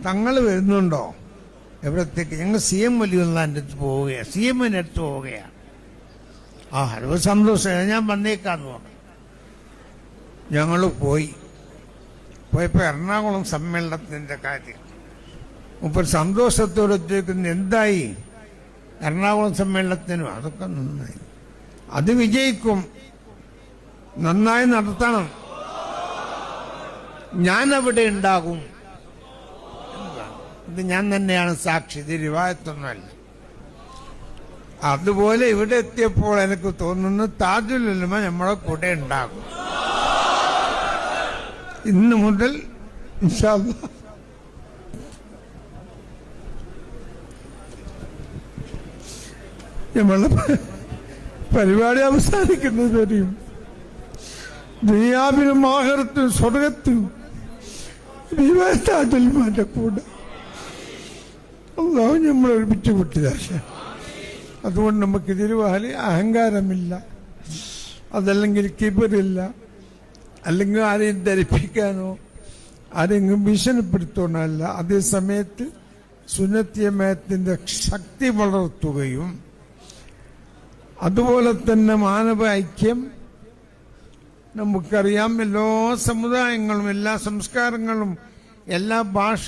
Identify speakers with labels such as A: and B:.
A: തങ്ങൾ വരുന്നുണ്ടോ? എവിടത്തേക്ക്? ഞങ്ങൾ CM വലിയുള്ള അടുത്ത് പോവുകയാണ്, CM-ന്റെ അടുത്ത് പോവുകയാണ്. അത് സന്തോഷം, ഞാൻ വന്നേക്കാന്ന് പറഞ്ഞു. ഞങ്ങൾ പോയപ്പോൾ എറണാകുളം സമ്മേളനത്തിൻ്റെ കാര്യം മുപ്പർ സന്തോഷത്തോടെ ചോദിക്കുന്നു, എന്തായി എറണാകുളം സമ്മേളനത്തിനും? അതൊക്കെ നന്നായി, അത് വിജയിക്കും, നന്നായി നടത്തണം, ഞാൻ അവിടെ ഉണ്ടാകും. ഇത് ഞാൻ തന്നെയാണ് സാക്ഷി, ഇത് റിവായത്തൊന്നുമല്ല. അതുപോലെ ഇവിടെ എത്തിയപ്പോൾ എനിക്ക് തോന്നുന്നു താജുൽ ഉലമ നമ്മളെ കൂടെ ഉണ്ടാകും. ഇന്ന് മുതൽ ഇൻഷാ അല്ലാഹ് നമ്മളെ പരിപാടി അവസാനിക്കുന്നത് വരെയും ദുനിയാവിലും ആഖിറത്തിലും സ്വർഗത്തിലും താജുൽ ഉലമയുടെ കൂടെ അല്ലാഹു നമ്മളെ ഒരുമിച്ച് വിട്ടുതാശ. അതുകൊണ്ട് നമുക്കിതിൽ വലിയ അഹങ്കാരമില്ല, അതല്ലെങ്കിൽ കിബറില്ല, അല്ലെങ്കിൽ ആരെയും ധരിപ്പിക്കാനോ ആരെങ്കിലും ഭീഷണിപ്പെടുത്താനല്ല. അതേസമയത്ത് സുന്നത്തിയമയത്തിൻ്റെ ശക്തി വളർത്തുകയും അതുപോലെ തന്നെ മാനവ ഐക്യം നമുക്കറിയാം. എല്ലാ സമുദായങ്ങളും എല്ലാ സംസ്കാരങ്ങളും എല്ലാ ഭാഷ